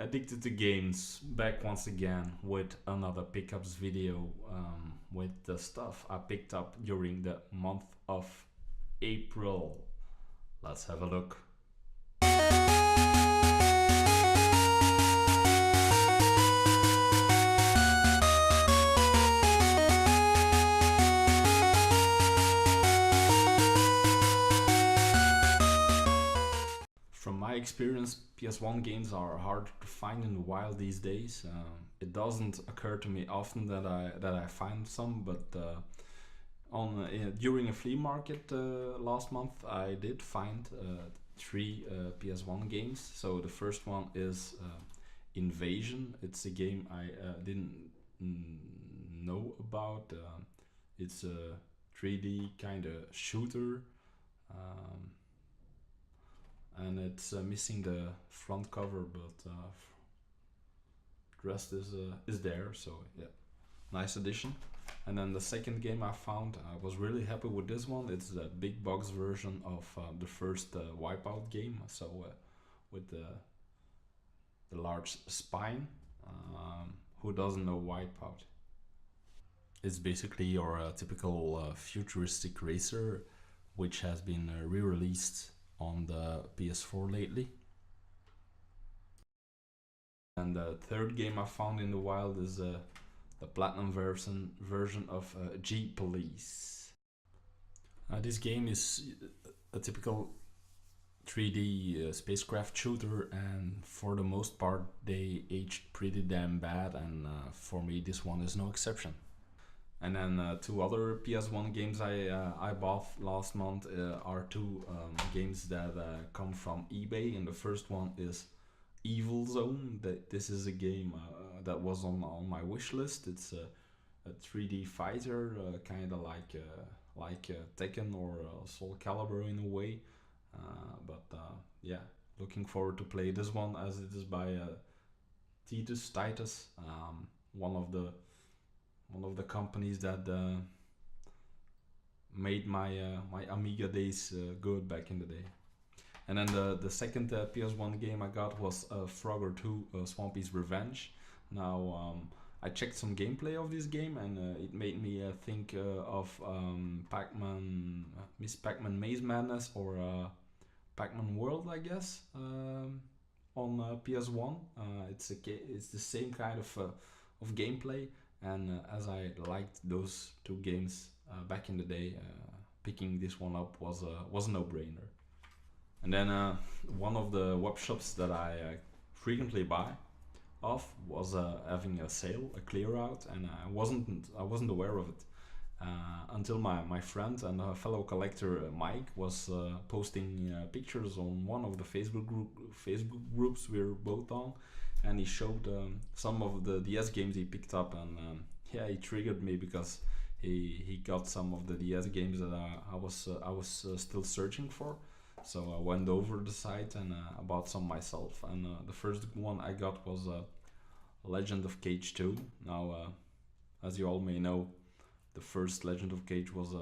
Addicted to Games, back once again with another pickups video with the stuff I picked up during the month of April. Let's have a look. From my experience, PS1 games are hard to find in the wild these days. It doesn't occur to me often that I find some, but during a flea market last month, I did find three PS1 games. So the first one is Invasion. It's a game I didn't know about. It's a 3D kind of shooter. And it's missing the front cover, but the rest is there. So yeah, nice addition. And then the second game I found, I was really happy with this one. It's the big box version of the first Wipeout game. So with the large spine. Who doesn't know Wipeout? It's basically your typical futuristic racer, which has been re-released on the PS4 lately. And the third game I found in the wild is the platinum version of G-Police. This game is a typical 3D spacecraft shooter, and for the most part they aged pretty damn bad, and for me this one is no exception. And then two other PS1 games I bought last month are two games that come from eBay, and the first one is Evil Zone. This is a game that was on my wish list. It's a 3D fighter, kind of like Tekken or Soul Calibur in a way. But yeah, looking forward to play this one, as it is by Titus, one of the companies that made my Amiga days good back in the day. And then the second PS1 game I got was Frogger 2 Swampy's Revenge. Now I checked some gameplay of this game, and it made me think of Pac-Man, Miss Pac-Man Maze Madness, or Pac-Man World, I guess, on PS1. It's the same kind of gameplay. And as I liked those two games back in the day, picking this one up was a no-brainer. And then one of the web shops that I frequently buy off was having a sale, a clear out, and I wasn't aware of it until my friend and a fellow collector Mike was posting pictures on one of the Facebook groups we're both on, and he showed some of the DS games he picked up, and yeah, he triggered me because he got some of the DS games that I was still searching for. So I went over the site and I bought some myself. And the first one I got was Legend of Cage 2. Now, as you all may know, the first Legend of Cage was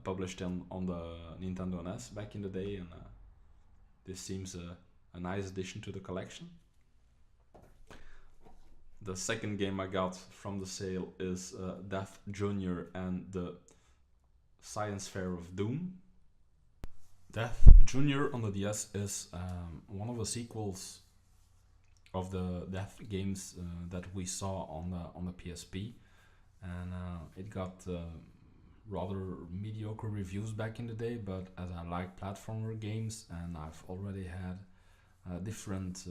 published on the Nintendo NES back in the day, and this seems a nice addition to the collection. The second game I got from the sale is Death Jr. and the Science Fair of Doom. Death Jr. on the DS is one of the sequels of the Death games that we saw on the PSP, and it got rather mediocre reviews back in the day. But as I like platformer games, and I've already had different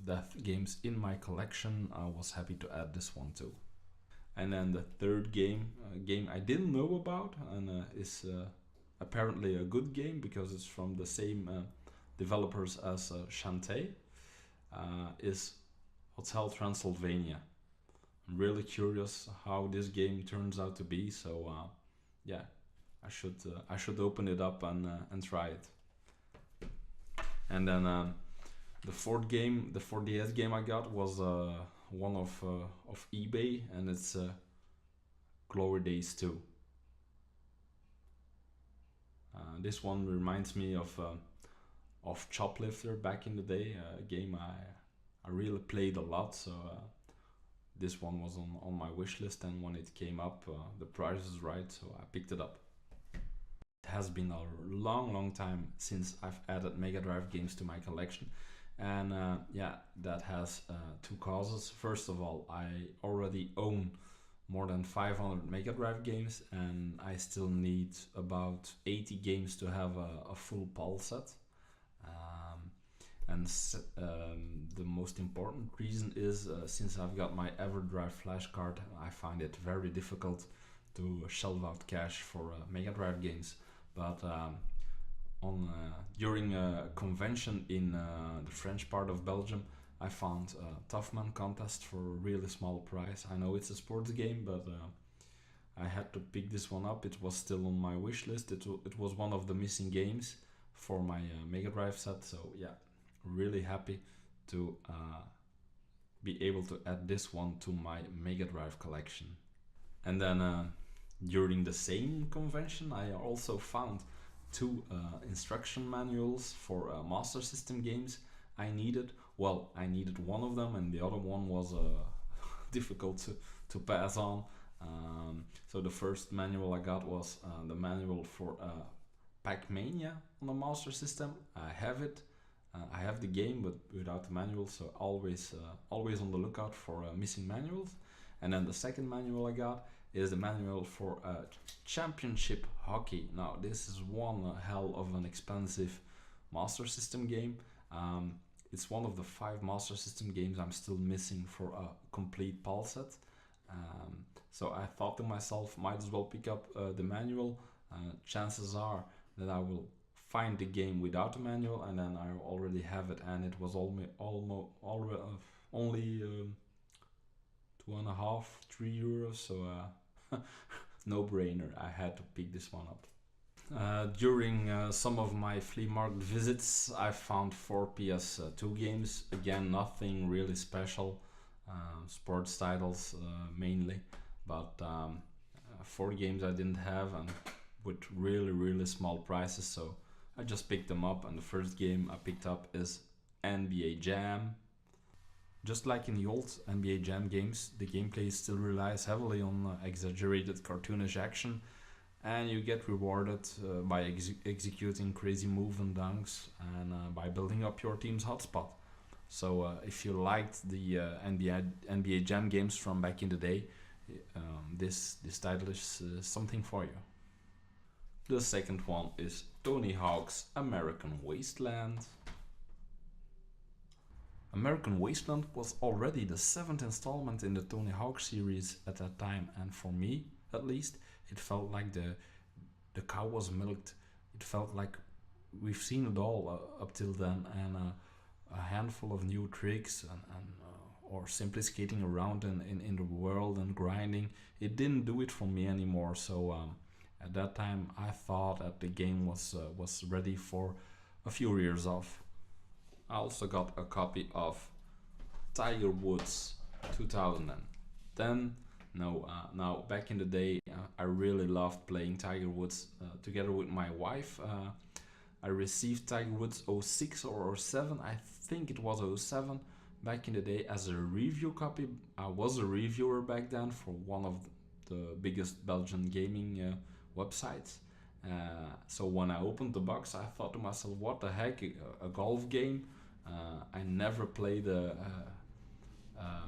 Death games in my collection, I was happy to add this one too. And then the third game, a game I didn't know about, and is apparently a good game because it's from the same developers as Shantae, is Hotel Transylvania. I'm really curious how this game turns out to be, so yeah, I should open it up and try it. And then the fourth game, the 4DS game I got was one of eBay, and it's Glory Days 2. This one reminds me of Choplifter back in the day, a game I really played a lot, so this one was on my wish list, and when it came up, the price was right, so I picked it up. It has been a long time since I've added Mega Drive games to my collection, and yeah, that has two causes. First of all, I already own more than 500 Mega Drive games, and I still need about 80 games to have a full PAL set. Um, and the most important reason is since I've got my EverDrive flash card, I find it very difficult to shell out cash for Mega Drive games. But on during a convention in the French part of Belgium, I found a Toughman contest for a really small price. I know it's a sports game, but I had to pick this one up. It was still on my wish list. It was one of the missing games for my Mega Drive set. So yeah, really happy to be able to add this one to my Mega Drive collection. And then during the same convention, I also found two instruction manuals for Master System games I needed. Well, I needed one of them, and the other one was difficult to pass on. So the first manual I got was the manual for Pac-Mania on the Master System. I have it. I have the game, but without the manual, so always on the lookout for missing manuals. And then the second manual I got is the manual for Championship Hockey. Now this is one hell of an expensive Master System game. It's one of the 5 Master System games I'm still missing for a complete PAL set. So I thought to myself, might as well pick up the manual. Chances are that I will find the game without the manual, and then I already have it, and it was only 2.5, 3 euros, so no brainer. I had to pick this one up. During some of my flea market visits, I found 4 PS2 games. Again, nothing really special, sports titles mainly, but 4 games I didn't have, and with really small prices, so I just picked them up. And the first game I picked up is NBA Jam. Just like in the old NBA Jam games, the gameplay still relies heavily on exaggerated cartoonish action, and you get rewarded by executing crazy moves and dunks, and by building up your team's hotspot. So if you liked the NBA Jam games from back in the day, this title is something for you. The second one is Tony Hawk's American Wasteland. American Wasteland was already the 7th installment in the Tony Hawk series at that time, and for me, at least, it felt like the cow was milked. It felt like we've seen it all up till then, and a handful of new tricks and or simply skating around in the world and grinding. It didn't do it for me anymore. So at that time, I thought that the game was ready for a few years off. I also got a copy of Tiger Woods 2010. Now back in the day, I really loved playing Tiger Woods together with my wife. I received Tiger Woods 06 or 07, I think it was 07, back in the day as a review copy. I was a reviewer back then for one of the biggest Belgian gaming websites. So when I opened the box, I thought to myself, what the heck, a golf game? I never played a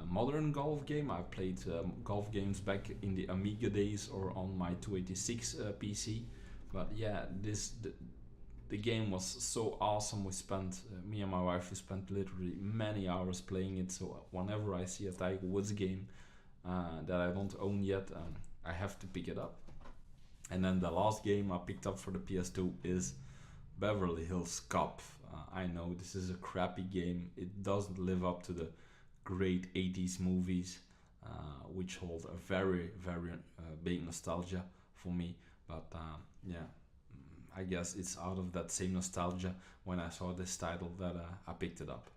modern golf game. I played golf games back in the Amiga days or on my 286 PC. But yeah, the game was so awesome. We spent, me and my wife, we spent literally many hours playing it. So whenever I see a Tiger Woods game that I don't own yet, I have to pick it up. And then the last game I picked up for the PS2 is Beverly Hills Cop. I know this is a crappy game. It doesn't live up to the great 80s movies, which hold a very big nostalgia for me. But yeah, I guess it's out of that same nostalgia when I saw this title that I picked it up.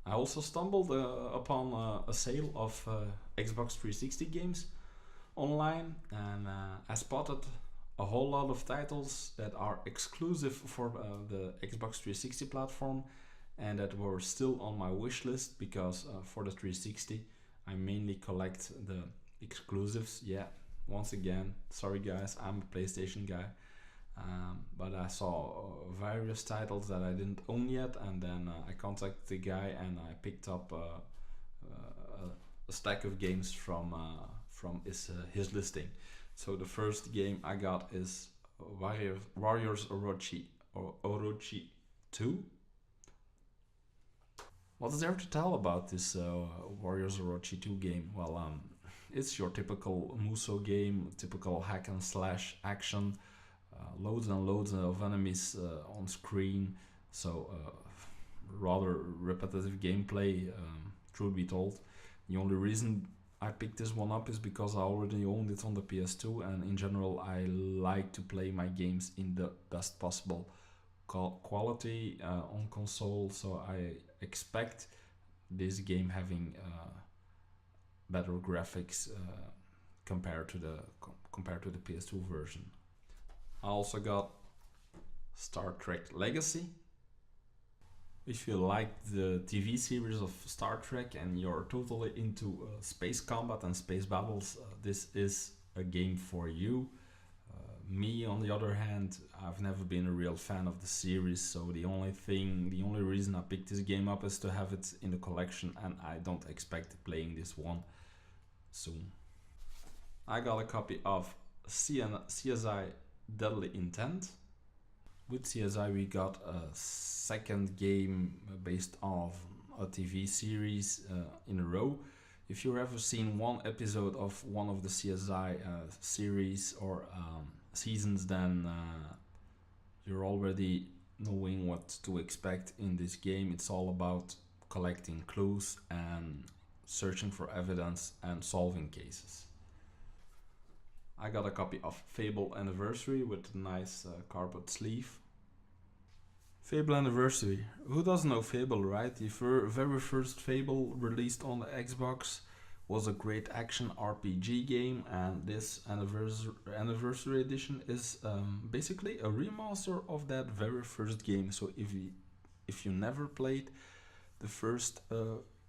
I also stumbled upon a sale of Xbox 360 games online, and I spotted a whole lot of titles that are exclusive for the Xbox 360 platform and that were still on my wish list because for the 360 I mainly collect the exclusives. Yeah, once again, sorry guys, I'm a PlayStation guy. But I saw various titles that I didn't own yet, and then I contacted the guy and I picked up a stack of games from his listing. So the first game I got is Warriors Orochi 2. What is there to tell about this Warriors Orochi 2 game? Well, it's your typical Muso game, typical hack and slash action. Loads and loads of enemies on screen, so rather repetitive gameplay, truth be told. The only reason I picked this one up is because I already owned it on the PS2, and in general I like to play my games in the best possible quality on console, so I expect this game having better graphics compared to the PS2 version. I also got Star Trek Legacy. If you like the TV series of Star Trek and you're totally into space combat and space battles, this is a game for you. Me, on the other hand, I've never been a real fan of the series, so the only reason I picked this game up is to have it in the collection, and I don't expect playing this one soon. I got a copy of CSI Deadly Intent. With CSI we got a second game based on a TV series in a row. If you've ever seen one episode of one of the CSI series or seasons, then you're already knowing what to expect in this game. It's all about collecting clues and searching for evidence and solving cases. I got a copy of Fable Anniversary with a nice cardboard sleeve. Fable Anniversary. Who doesn't know Fable, right? The very first Fable released on the Xbox was a great action RPG game, and this anniversary edition is basically a remaster of that very first game. So if you never played the first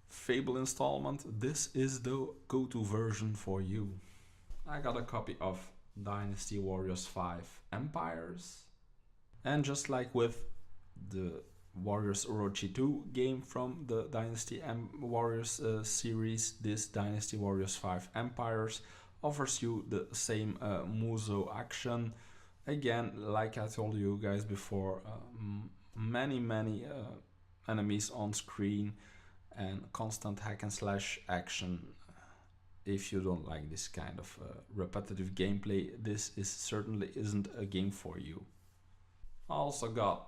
Fable installment, this is the go-to version for you. I got a copy of Dynasty Warriors 5 Empires, and just like with the Warriors Orochi 2 game from the Dynasty Warriors series, this Dynasty Warriors 5 Empires offers you the same Muso action. Again, like I told you guys before, many enemies on screen and constant hack and slash action. If you don't like this kind of repetitive gameplay, this certainly isn't a game for you. I also got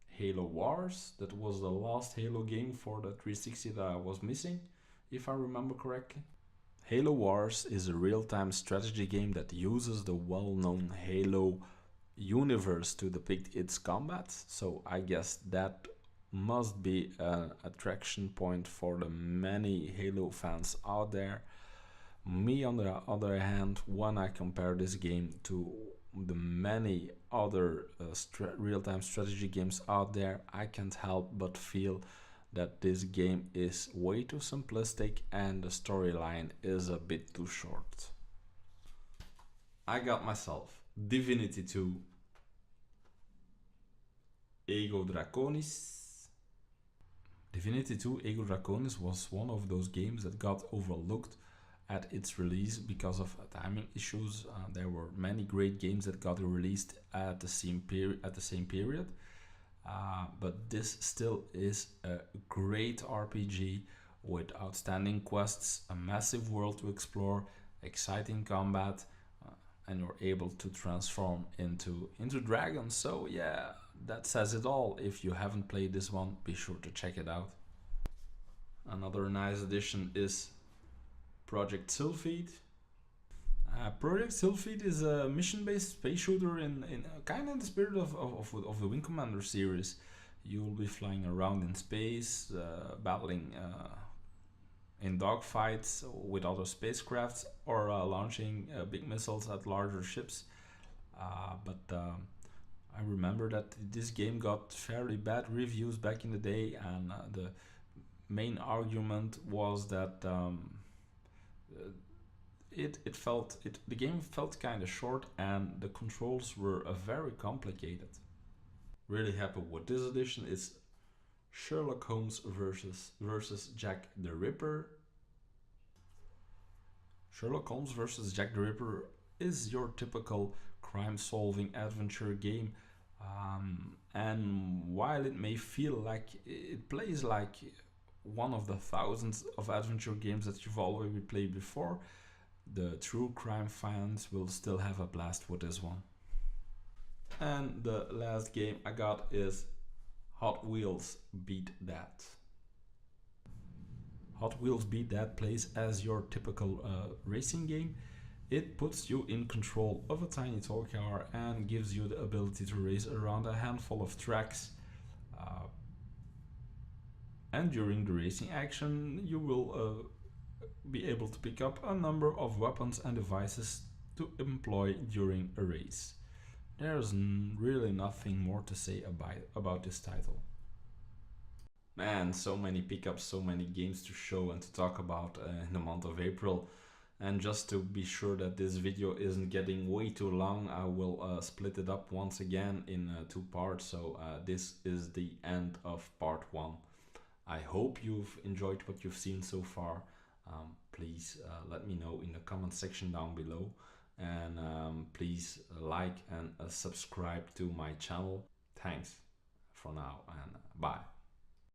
Halo Wars. That was the last Halo game for the 360 that I was missing, if I remember correctly. Halo Wars is a real-time strategy game that uses the well-known Halo universe to depict its combat, so I guess that must be an attraction point for the many Halo fans out there. Me, on the other hand, when I compare this game to the many other real-time strategy games out there, I can't help but feel that this game is way too simplistic and the storyline is a bit too short. I got myself Divinity 2 Ego Draconis. Divinity 2 Ego Draconis was one of those games that got overlooked at its release because of timing issues. There were many great games that got released at the same period, but this still is a great RPG with outstanding quests, a massive world to explore, exciting combat, and you're able to transform into dragons. So yeah, that says it all. If you haven't played this one, be sure to check it out. Another nice addition is Project Sylphid. Project Sylphid is a mission-based space shooter in kind of the spirit of the Wing Commander series. You will be flying around in space, battling in dogfights with other spacecrafts or launching big missiles at larger ships. But I remember that this game got fairly bad reviews back in the day, and the main argument was that the game felt kind of short and the controls were very complicated. Really happy with this edition is Sherlock Holmes versus Jack the Ripper. Sherlock Holmes versus Jack the Ripper is your typical crime-solving adventure game, and while it may feel like it plays like one of the thousands of adventure games that you've already played before, the true crime fans will still have a blast with this one. And the last game I got is Hot Wheels Beat That. Hot Wheels Beat That plays as your typical racing game. It puts you in control of a tiny toy car and gives you the ability to race around a handful of tracks. And during the racing action, you will be able to pick up a number of weapons and devices to employ during a race. There's really nothing more to say about this title. Man, so many pickups, so many games to show and to talk about in the month of April. And just to be sure that this video isn't getting way too long, I will split it up once again in two parts. So this is the end of part 1. I hope you've enjoyed what you've seen so far. Please let me know in the comment section down below. And please like and subscribe to my channel. Thanks for now and bye.